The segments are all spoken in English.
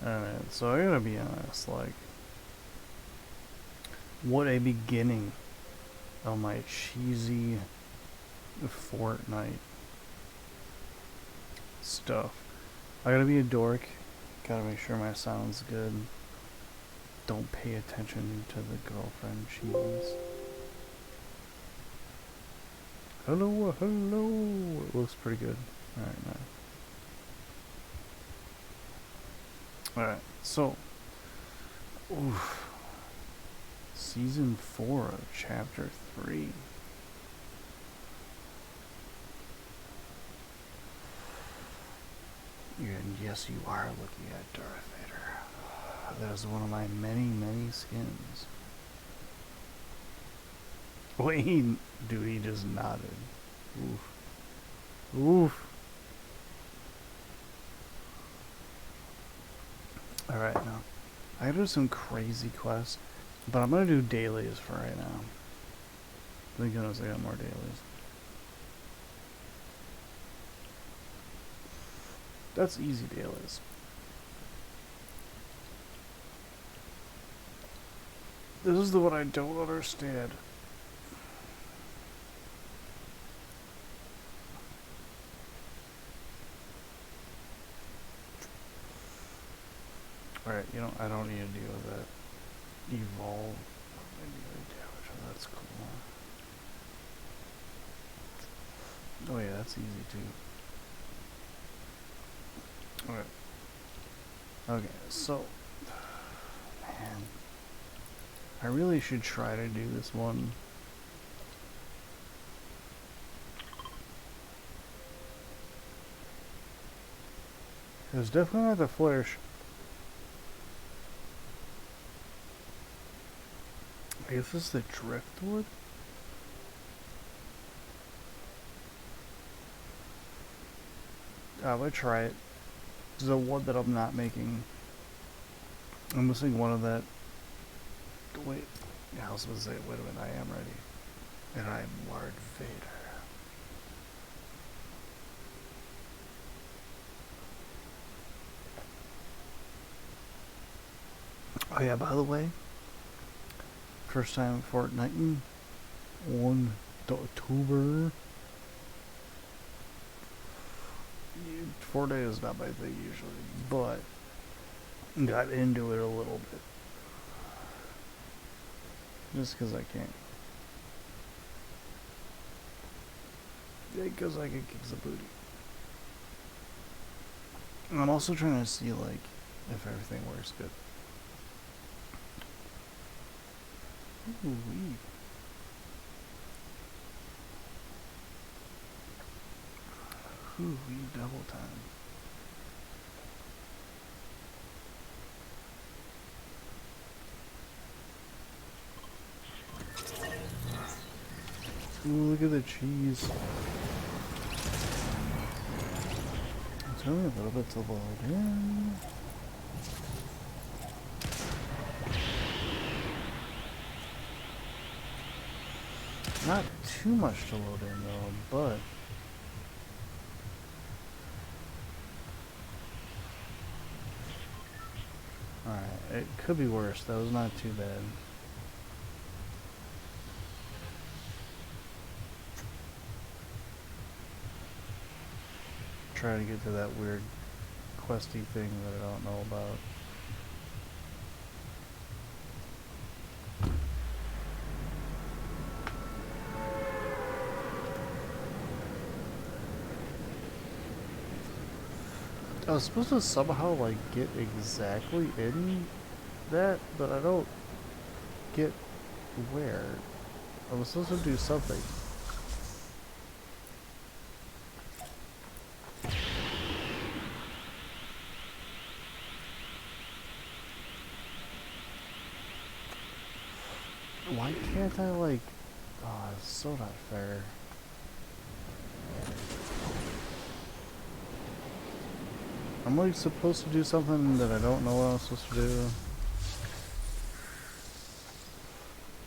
Alright, so I gotta be honest, like, what a beginning of my cheesy Fortnite stuff. I gotta be a dork, gotta make sure my sound's good, don't pay attention to the girlfriend cheese. Hello, hello! It looks pretty good. Alright, now. Alright, so, oof. Season 4 of Chapter 3. And yes, you are looking at Darth Vader. That is one of my many, many skins. Wait, dude, he just nodded. Oof. Oof. Alright, now. I gotta do some crazy quests, but I'm gonna do dailies for right now. Thank goodness I got more dailies. That's easy dailies. This is the one I don't understand. Alright, you know, I don't need to deal with that. Evolve. Damage. Oh, that's cool. Oh yeah, that's easy too. Alright. Okay, so... Man. I really should try to do this one. It's definitely not the flash. I guess this is the driftwood? I'm gonna try it. This is the one that I'm not making. I'm missing one of that. Wait. Yeah, I was supposed to say, wait a minute, I am ready. And I'm Lord Vader. Oh yeah, by the way, first time Fortnite on October. 4 days is not my thing usually, but got into it a little bit. Just because I can't. Yeah, because I can kick the booty. And I'm also trying to see, like, if everything works good. Ooh-wee. Ooh-wee, double time. Ooh, look at the cheese. It's only a little bit to load in. Not too much to load in though, but alright, it could be worse. That was not too bad. Try to get to that weird questy thing that I don't know about. I was supposed to somehow like get exactly in that, but I don't get where. I was supposed to do something. Why can't I like... Oh, it's so not fair. I'm like supposed to do something that I don't know what I'm supposed to do.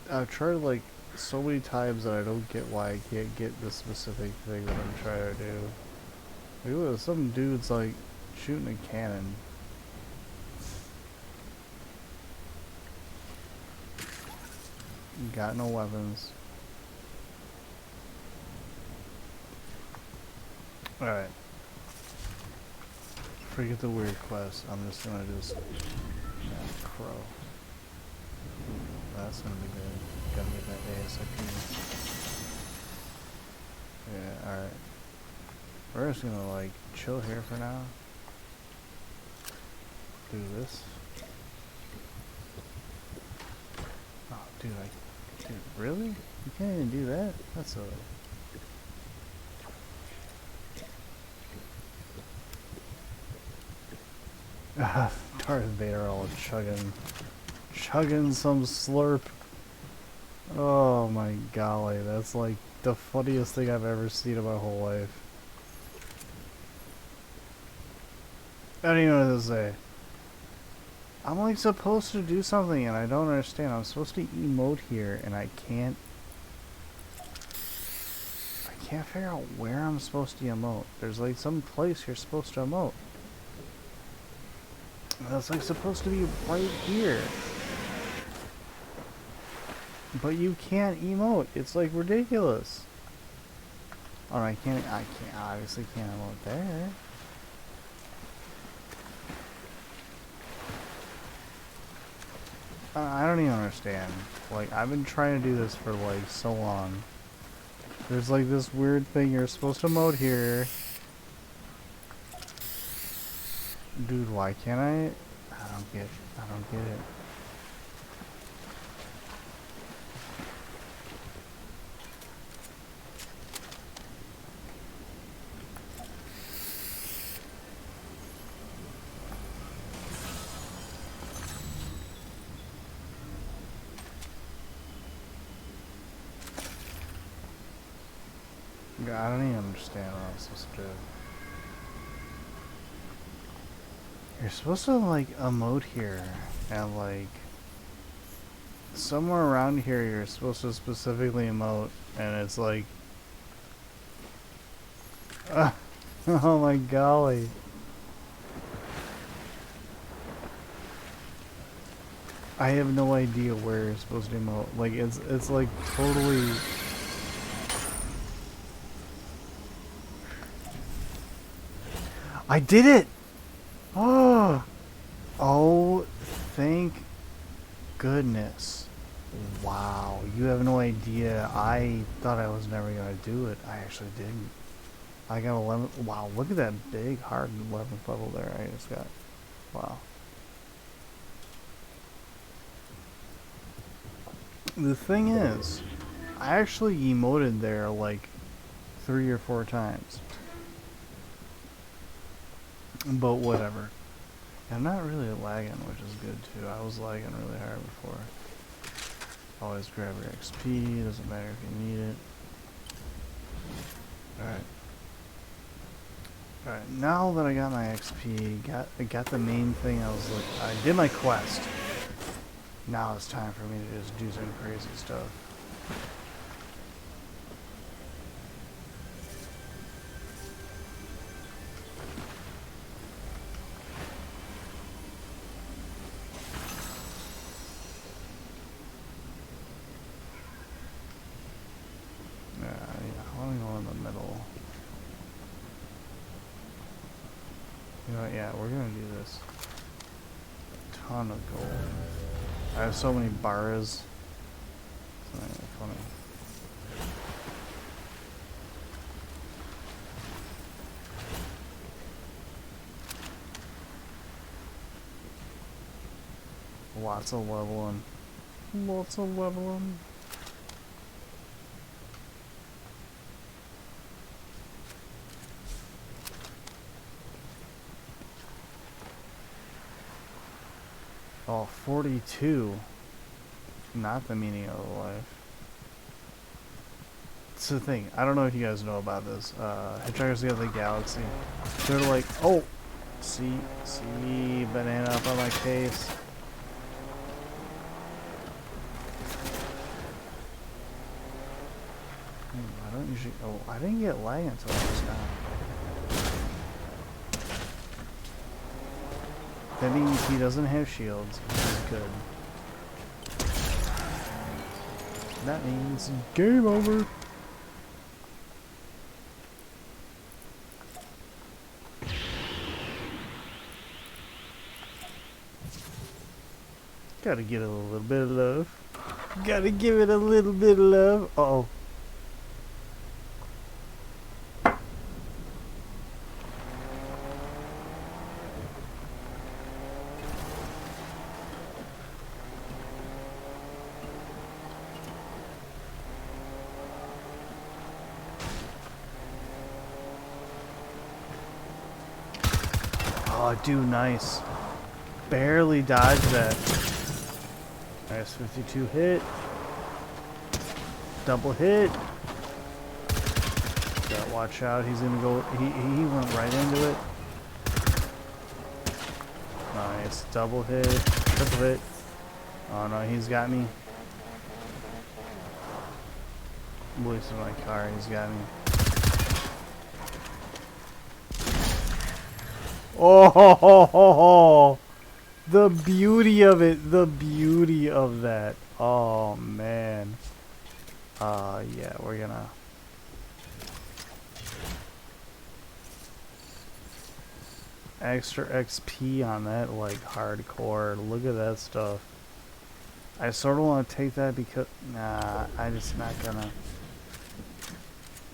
I've tried like so many times that I don't get why I can't get the specific thing that I'm trying to do. Like, some dude's like shooting a cannon. Got no weapons. Alright. Forget the weird quest. I'm just gonna just... Yeah, crow. That's gonna be good. Gotta get that ASAP. Yeah, alright. We're just gonna like chill here for now. Do this. Oh, dude, dude, really? You can't even do that? That's silly. Darth Vader all chugging some slurp. Oh my golly, that's like the funniest thing I've ever seen in my whole life. I don't even know what to say. I'm like supposed to do something and I don't understand. I'm supposed to emote here and I can't figure out where I'm supposed to emote. There's like some place you're supposed to emote. That's like supposed to be right here. But you can't emote. It's like ridiculous. Oh, I obviously can't emote there. I don't even understand. Like, I've been trying to do this for like so long. There's like this weird thing you're supposed to emote here. Dude, why can't I? I don't get it. I don't even understand what I'm supposed to do. You're supposed to like emote here and like somewhere around here you're supposed to specifically emote and it's like oh my golly. I have no idea where you're supposed to emote. Like it's like totally I did it! Oh! Oh, thank goodness. Wow, you have no idea. I thought I was never gonna do it. I actually didn't. I got 11. Wow, look at that big, hard 11th level there I just got. Wow. The thing is, I actually emoted there like 3 or 4 times. But whatever. I'm not really lagging, which is good too. I was lagging really hard before. Always grab your XP, doesn't matter if you need it. Alright, now that I got my XP, I got the main thing, I did my quest. Now it's time for me to just do some crazy stuff. I want to go in the middle. You know what, yeah, we're gonna do this. Ton of gold. I have so many bars. It's not even funny. Lots of leveling. Lots of leveling. Oh, 42. Not the meaning of life. It's the thing. I don't know if you guys know about this. Hitchhiker's Guide to the Galaxy. They're like, oh, see, banana up on my case. I don't usually. Oh, I didn't get lag until just now. That means he doesn't have shields, which is good. That means game over. Gotta give it a little bit of love. Gotta give it a little bit of love. Uh-oh. Oh, dude, nice. Barely dodged that. Nice 52 hit. Double hit. Gotta watch out. He's gonna go. He went right into it. Nice. Double hit. Triple hit. Oh no, he's got me. Voice of my car. He's got me. Oh, ho, ho, ho, ho. The beauty of it, the beauty of that. Oh man. Yeah, we're gonna. Extra XP on that, like hardcore. Look at that stuff. I sort of want to take that because. Nah, I'm just not gonna.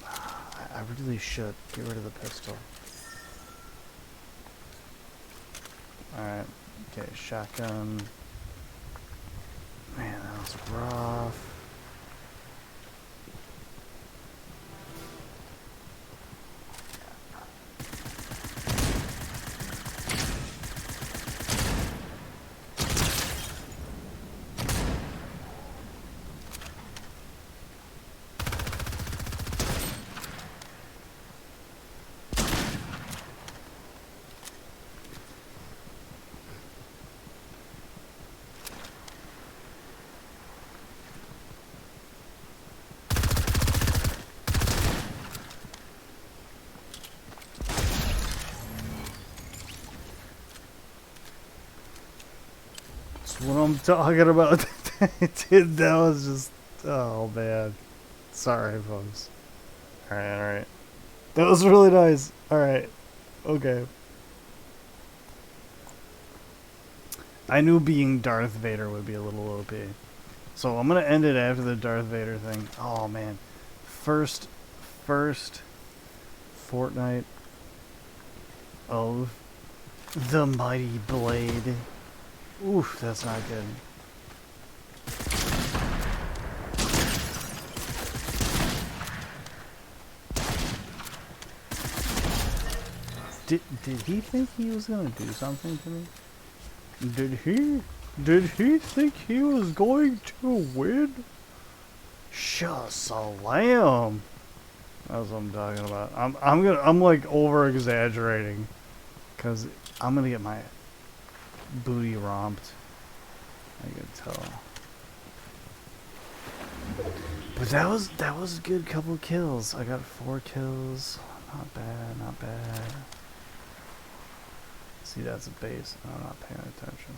I really should get rid of the pistol. Alright, okay, shotgun. Man, that was rough. What I'm talking about. Dude, that was just, oh man, sorry folks. Alright, that was really nice. Alright, okay. I knew being Darth Vader would be a little OP, so I'm gonna end it after the Darth Vader thing. Oh man, first Fortnight of the Mighty Blade. Oof, that's not good. Did he think he was gonna do something to me? Did he think he was going to win? Shazam! That's what I'm talking about. I'm like over exaggerating, cause I'm gonna get my booty romped. I can tell. But that was a good couple kills. I got 4 kills. Not bad, not bad. See, that's a base. I'm not paying attention.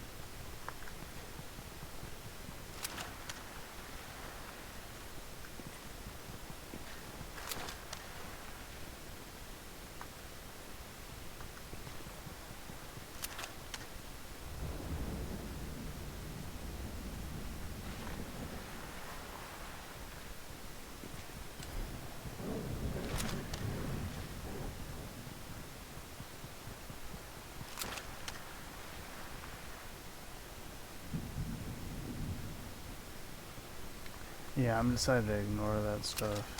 Yeah, I'm decided to ignore that stuff.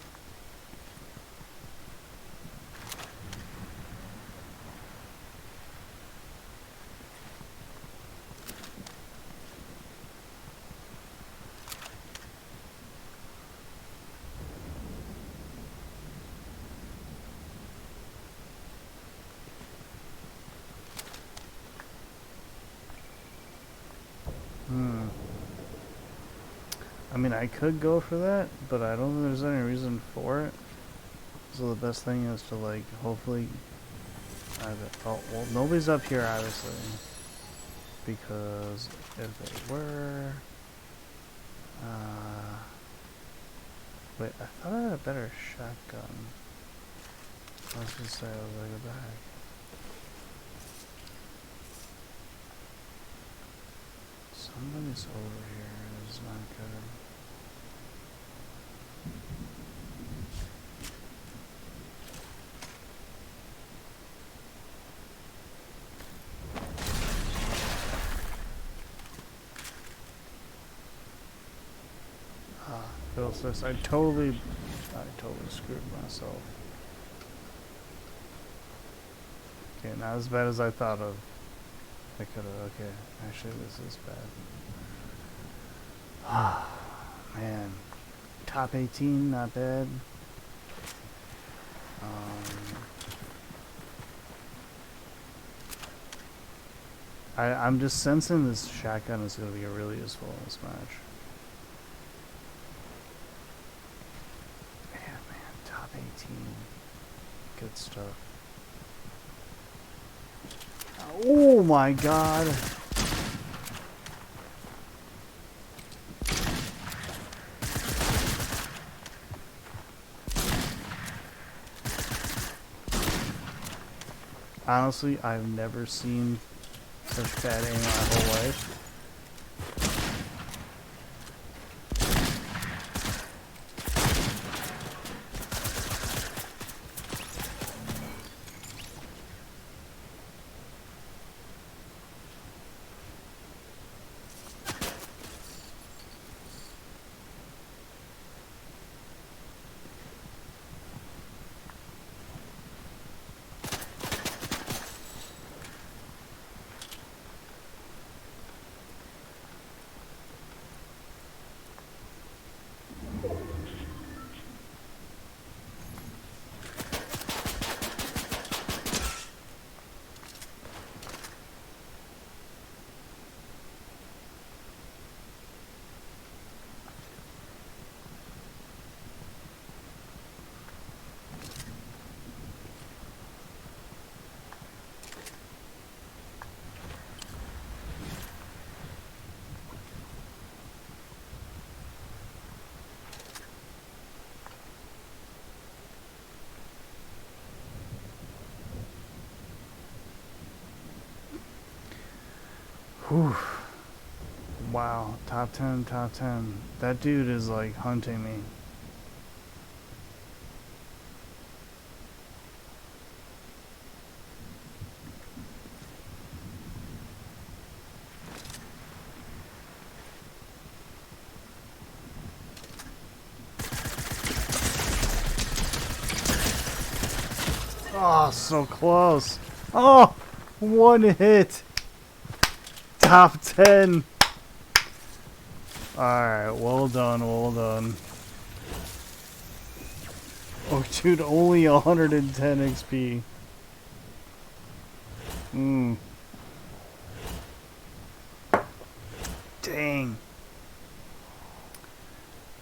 I mean, I could go for that, but I don't think there's any reason for it. So the best thing is to, like, hopefully... oh, well, nobody's up here, obviously. Because if they were... Wait, I thought I had a better shotgun. I was gonna say I was like a bag. Somebody's over here. It's not good. Feels this. I totally screwed myself. Okay, not as bad as I thought of. I could have. Okay, actually, this is bad. Ah, man. Top 18, not bad. I'm just sensing this shotgun is going to be really useful in this match. Yeah, man, top 18. Good stuff. Oh my god! Honestly, I've never seen such bad aim in my whole life. Whew. Wow, top 10, top 10. That dude is like hunting me. Oh, so close. Oh, one hit. Top 10. Alright, well done, well done. Oh, dude, only 110 XP. Dang.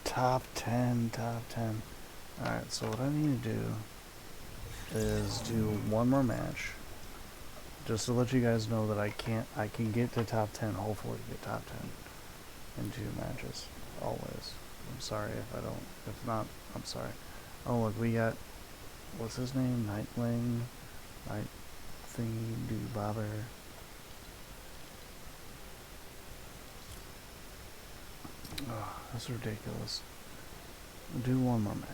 Top 10, top 10. Alright, so what I need to do is do one more match. Just to let you guys know that I can get to top 10, hopefully get top 10 in 2 matches, always. I'm sorry if I don't, if not, I'm sorry. Oh look, we got, what's his name, Nightwing, Night Thingy Doo Bobber. Oh, that's ridiculous. We'll do one more match.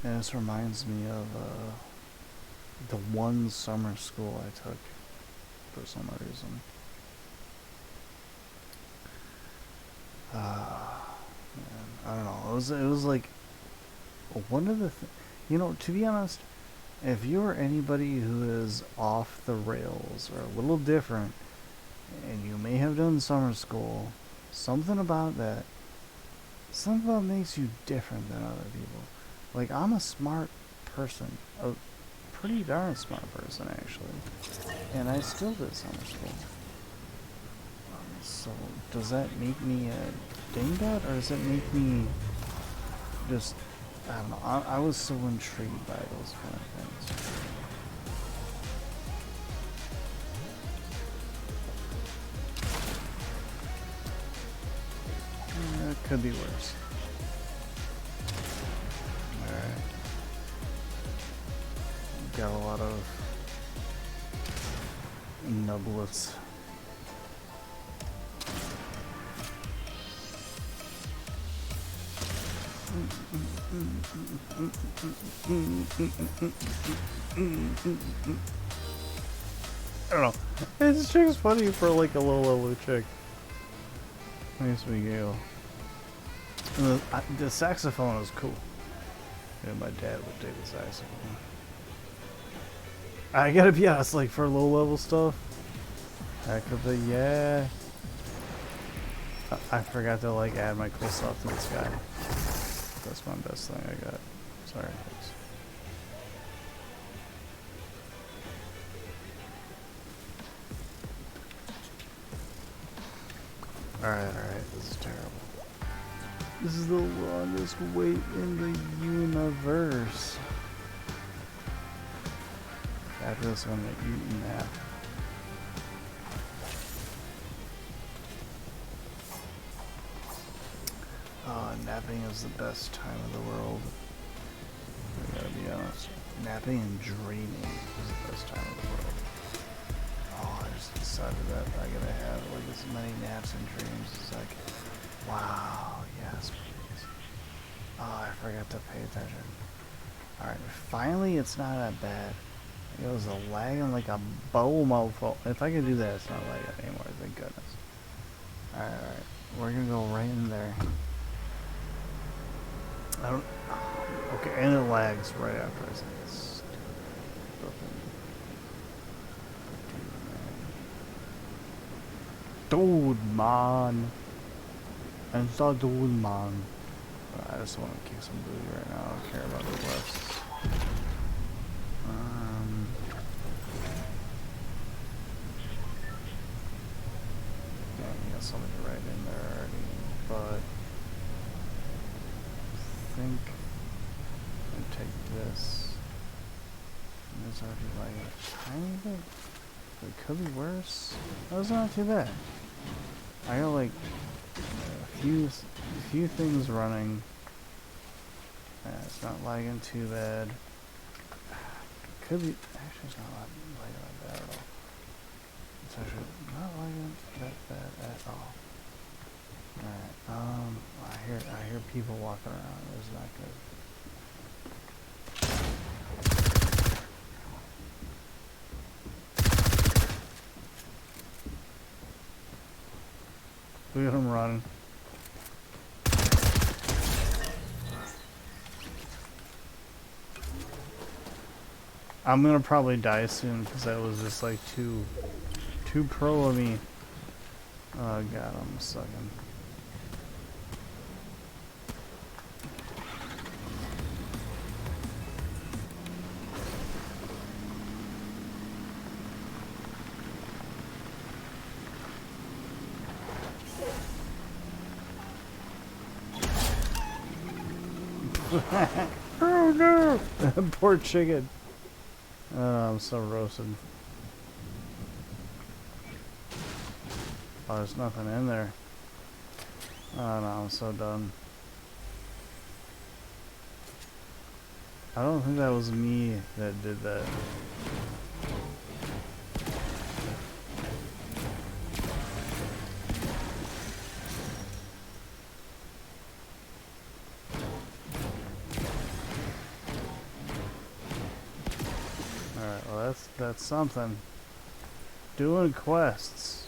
And this reminds me of the one summer school I took for some reason. Man, I don't know. It was like one of the you know, to be honest, if you're anybody who is off the rails or a little different, and you may have done summer school, something about makes you different than other people. Like, I'm a smart person, a pretty darn smart person actually, and I still did summer school. So, does that make me a dingbat, or does it make me just, I don't know, I was so intrigued by those kind of things. It could be worse. Alright. Got a lot of nublets. I don't know. This chick's funny for like a low level chick. Makes me giggle. And the saxophone is cool. Yeah, my dad would dig the saxophone. I gotta be honest, like for low level stuff, heck of the yeah. I forgot to like add my cool stuff to this guy. That's my best thing I got. Sorry, guys. Alright, this is terrible. This is the longest wait in the universe. After this one, I eat and nap. Napping is the best time of the world. I gotta be honest. Napping and dreaming is the best time of the world. Oh, I just decided that I gotta have like as many naps and dreams as I can. Wow, yes, please. Oh, I forgot to pay attention. Alright, finally it's not that bad. It was a lagging like a bow mofo. If I could do that, it's not lagging anymore, thank goodness. Alright, we're gonna go right in there. I don't. Okay, and it lags right after I say this. Dude, man. And so, dude, man. I just want to kick some booty right now. I don't care about the quests. Yeah, we got somebody right in there already, but I think I'm gonna take this. And there's already like a tiny bit. It could be worse. That was not too bad. I got like a few things running. It's not lagging too bad. It could be actually it's not lagging that bad at all. It's actually not lagging that bad at all. Alright, I hear people walking around. It's not good. Look at him running. I'm gonna probably die soon because that was just like too pro of me. Oh god, I'm sucking. Oh no! Poor chicken. Oh, I'm so roasted. Oh, there's nothing in there. Oh no, I'm so done. I don't think that was me that did that. Alright, well that's something. Doing quests.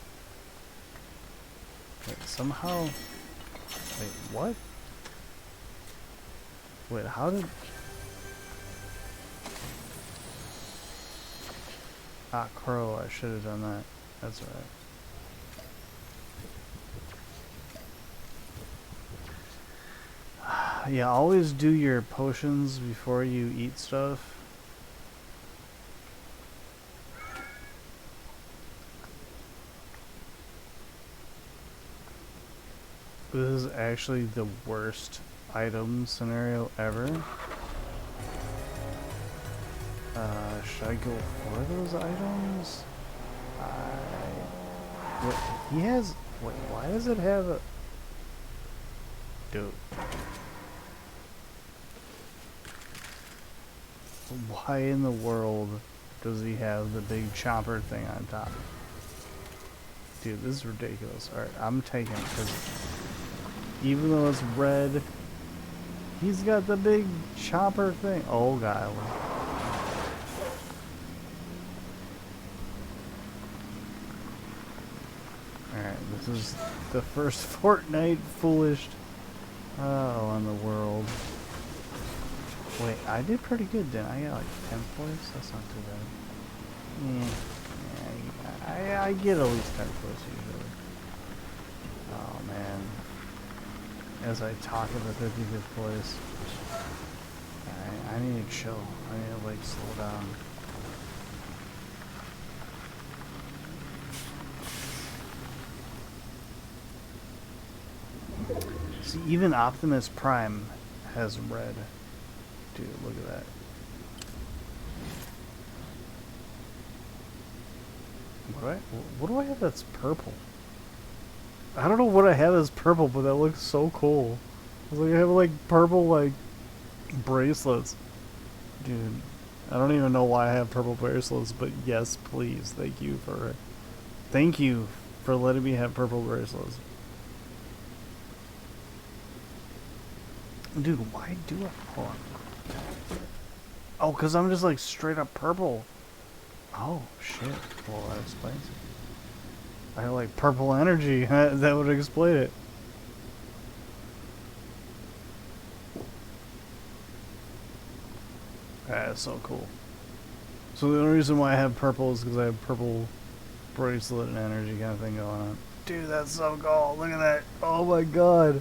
Wait, somehow... Wait, what? Wait, how did... Ah, crow, I should have done that. That's right. Yeah, always do your potions before you eat stuff. This is actually the worst item scenario ever. Should I go for those items? What, he has... Wait, why does it have a... Dude. Why in the world does he have the big chopper thing on top? Dude, this is ridiculous. Alright, I'm taking it because even though it's red, he's got the big chopper thing. Oh, God. Alright, this is the first Fortnight foolish in the world. Wait, I did pretty good, didn't I? I got like 10th place? That's not too bad. Yeah, I get at least 10th place usually. Oh man. As I talk about 55th place. I need to chill. I need to like slow down. See, even Optimus Prime has red. Dude, look at that. What do I have that's purple? I don't know what I have that's purple, but that looks so cool. It's like I have like purple like bracelets. Dude, I don't even know why I have purple bracelets, but yes, please. Thank you for letting me have purple bracelets. Dude, why do I... Hold on. Oh, because I'm just like straight up purple. Oh, shit. Well, that explains it. I have like purple energy. That would explain it. That's so cool. So the only reason why I have purple is because I have purple bracelet and energy kind of thing going on. Dude, that's so cool. Look at that. Oh my god.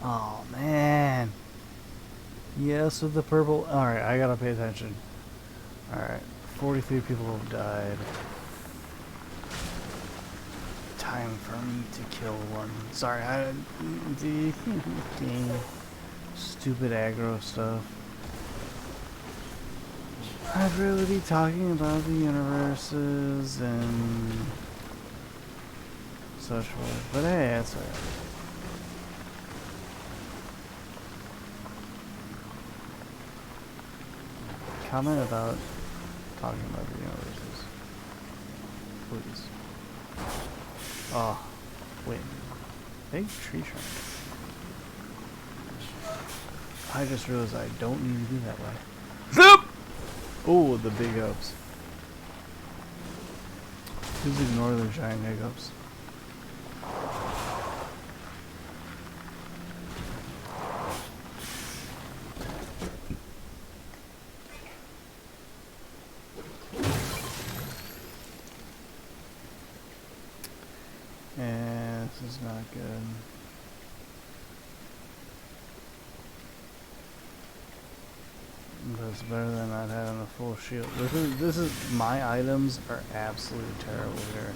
Oh man. Yes, with the purple. Alright, I gotta pay attention. Alright, 43 people have died. Time for me to kill one. Sorry, stupid aggro stuff. I'd really be talking about the universes and such forth, but hey, that's alright. Comment about talking about the universes, please. Oh, wait. Big tree trunk. I just realized I don't need to do that way. Oh, the big ups. Just ignore the giant hiccups. And this is not good. That's better than not having a full shield. This is my items are absolutely terrible here.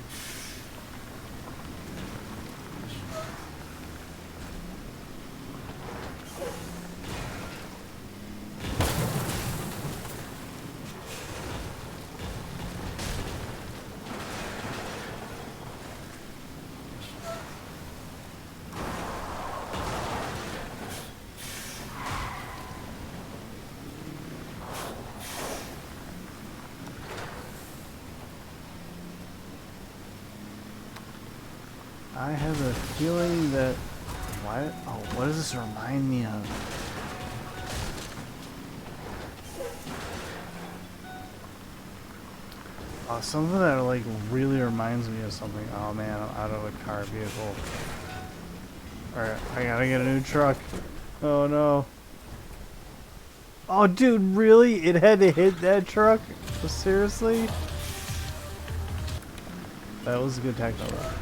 I have a feeling that... Why? Oh, what does this remind me of? Oh, something that like really reminds me of something. Oh man, I'm out of a car vehicle. Alright, I gotta get a new truck. Oh no. Oh dude, really? It had to hit that truck? Seriously? That was a good techno though.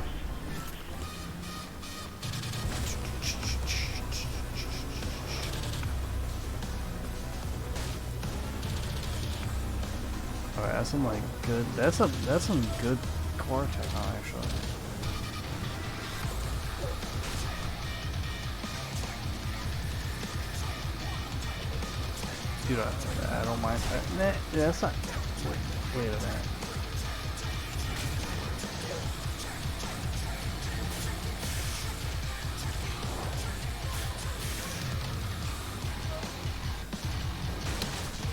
Alright, that's some like good. That's some good core attack on, actually. Dude, I don't mind. Nah, that's not. Wait a minute.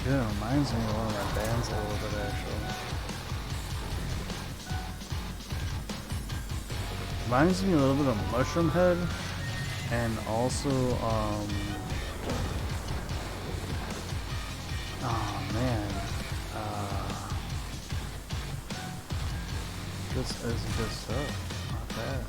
Yeah, it reminds me of one of my bands a little bit, actually. Reminds me a little bit of Mushroom Head, and also, oh man, this is good stuff. Not bad.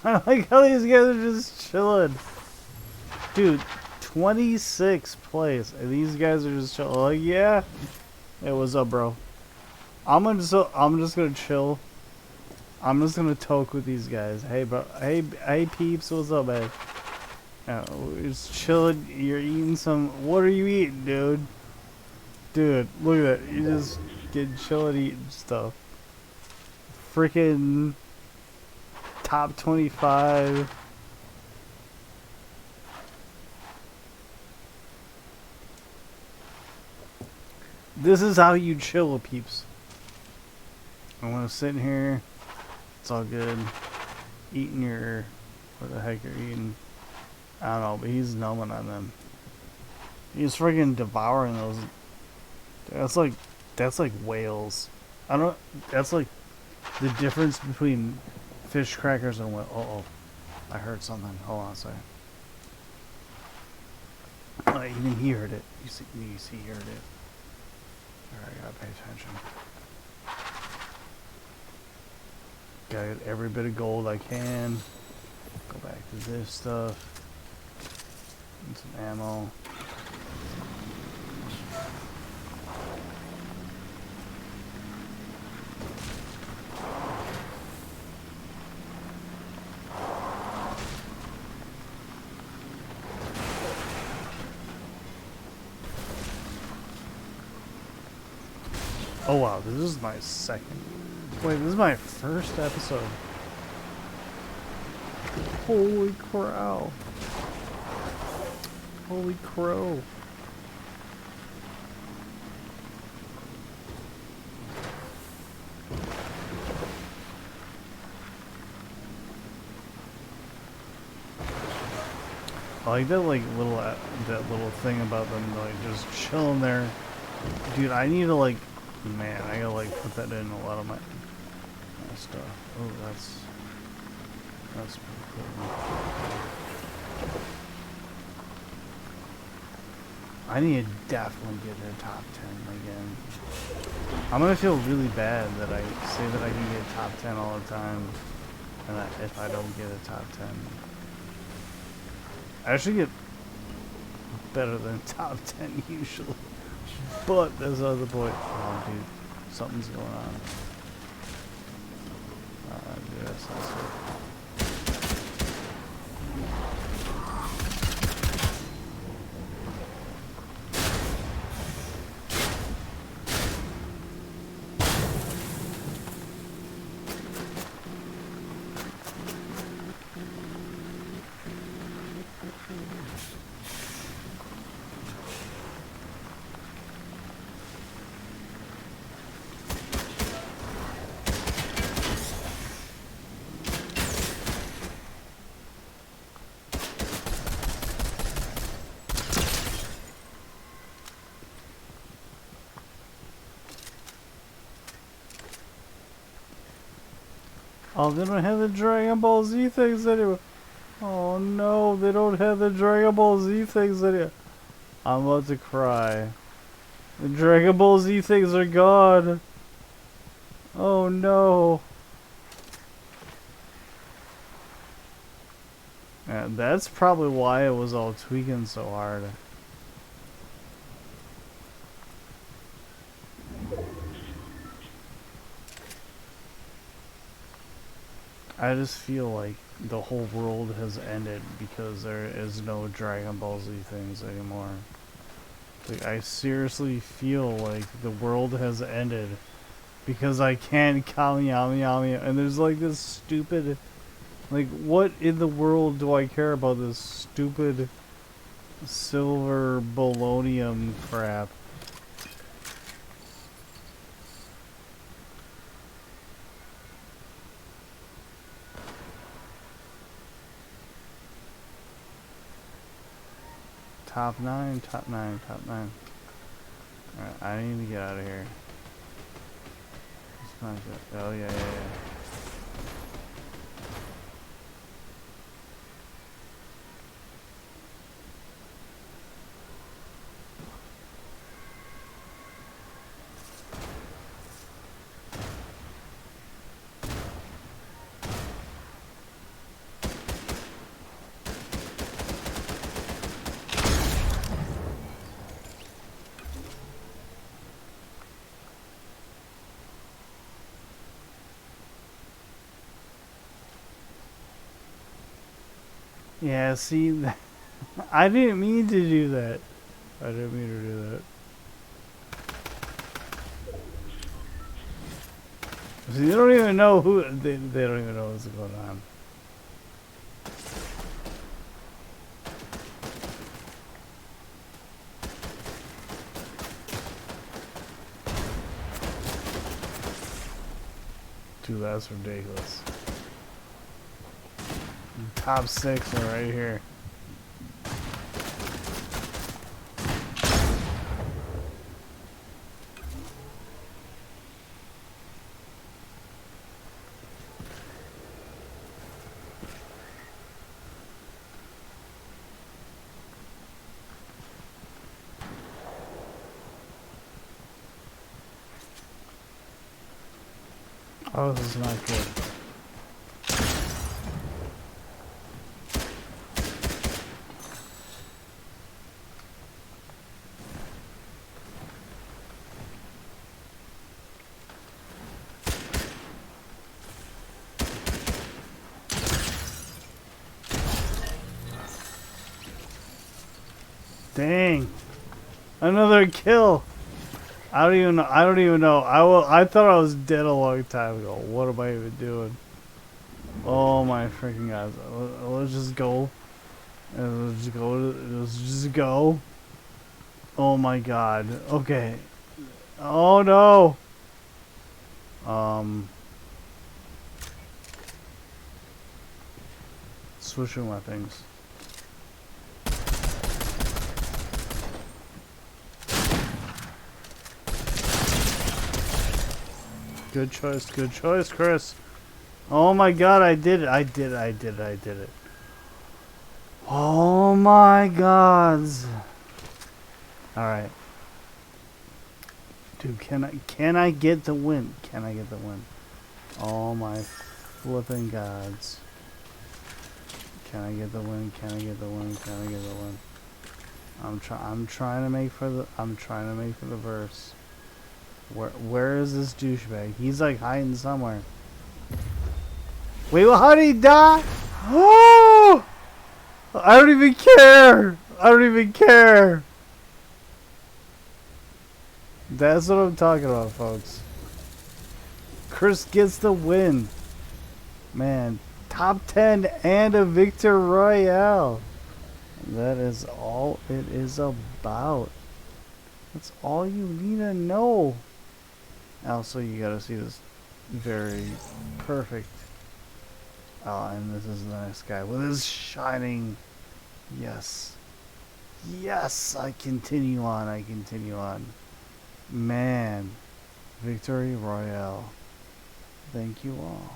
I like how these guys are just chilling. Dude, 26th place. And these guys are just chilling. Like, yeah. Hey, what's up, bro? I'm just gonna chill. I'm just gonna talk with these guys. Hey, bro. Hey, peeps. What's up, man? We're just chilling. You're eating some. What are you eating, dude? Dude, look at that. You're just getting chilling, eating stuff. Freaking top 25. This is how you chill, peeps. I want to sit in here. It's all good. Eating your... What the heck you're eating? I don't know, but he's numbing on them. He's freaking devouring those. That's like whales. I don't... That's like the difference between fish crackers and whale. Oh, I heard something. Hold on a second. Even he heard it. You see, he heard it. Alright, I gotta pay attention. Gotta get every bit of gold I can. Go back to this stuff. And some ammo. Oh wow, this is my second. Wait, this is my first episode. Holy crow. Holy crow. I like that that little thing about them like just chilling there. Dude, I need to like, man, I gotta like put that in a lot of my stuff. Oh, that's pretty cool. I need to definitely get to top 10 again. I'm gonna feel really bad that I say that I can get top 10 all the time, and if I don't get a top 10. I actually get better than top 10 usually. But there's other point. Oh, dude, something's going on. Dude, that's not so. Oh, they don't have the Dragon Ball Z things anymore. Oh no, they don't have the Dragon Ball Z things anymore. I'm about to cry. The Dragon Ball Z things are gone. Oh no. Yeah, that's probably why it was all tweaking so hard. I just feel like the whole world has ended because there is no Dragon Ball Z things anymore. Like, I seriously feel like the world has ended because I can't Kamehameha, and there's like this stupid, like, what in the world do I care about this stupid silver bolognium crap? Top 9, top 9, top 9. Alright, I need to get out of here. Oh, yeah, yeah, yeah. Yeah, see, I didn't mean to do that. I didn't mean to do that. See, they don't even know who, they don't even know what's going on. Dude, that's ridiculous. Top 6 are right here. Oh, this is not good. Dang. Another kill. I don't even know. I thought I was dead a long time ago. What am I even doing? Oh my freaking god. Let's just go. Let's just go. Let's just go. Oh my god. Okay. Oh no. Switching weapons. Good choice, Chris. Oh my god, I did it. I did it. Oh my gods. Alright. Dude, can I get the win? Can I get the win? Oh my flipping gods. Can I get the win? Can I get the win? Can I get the win? I'm trying to make for the verse. Where is this douchebag? He's like hiding somewhere. Wait, well, how did he die? Oh! I don't even care. I don't even care. That's what I'm talking about, folks. Chris gets the win. Man, top 10 and a Victor Royale. That is all it is about. That's all you need to know. Also, you gotta see this very perfect. Oh, and this is the next guy with his shining. Yes. Yes, I continue on. Man, Victory Royale. Thank you all.